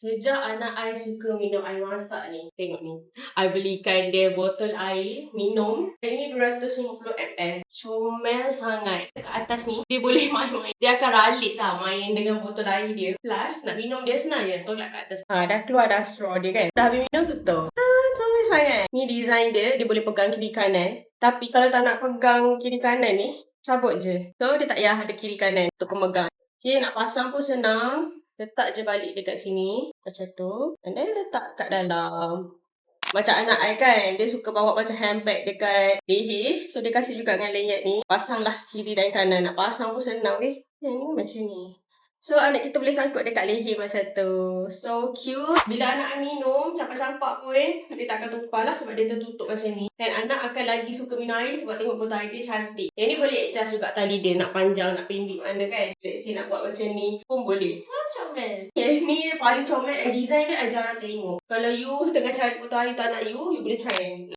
Sejak anak I suka minum air masak ni. Tengok ni. I belikan dia botol air minum. Ini 250ml. Comel sangat. Dekat atas ni, dia boleh main-main. Dia akan ralik lah main dengan botol air dia. Plus, nak minum dia senang je. Tolak kat atas. Dah keluar dah straw dia kan. Dah habis minum, tutup. Comel sangat. Ni design dia. Dia boleh pegang kiri kanan. Tapi kalau tak nak pegang kiri kanan ni, cabut je. So, dia tak payah ada kiri kanan untuk pemegang. Okay, nak pasang pun senang. Letak je balik dekat sini. Macam tu. And then letak kat dalam. Macam anak I kan. Dia suka bawa macam handbag dekat leher. So dia kasih juga dengan lanyard ni. Pasanglah kiri dan kanan. Nak pasang pun senang ni. Yang ni macam ni. So anak kita boleh sangkut dekat leher macam tu. So cute. Bila anak I minum, campak-campak pun, dia tak akan tumpah lah sebab dia tertutup macam ni. Dan anak akan lagi suka minum air sebab tengok botol air dia cantik. Yang ni boleh adjust juga tali dia. Nak panjang, nak pendek mana kan. Let's say nak buat macam ni pun boleh. Comel. Ni paling comel. Design dia I jarang tengok. Kalau you tengah cari botol air untuk anak you boleh try.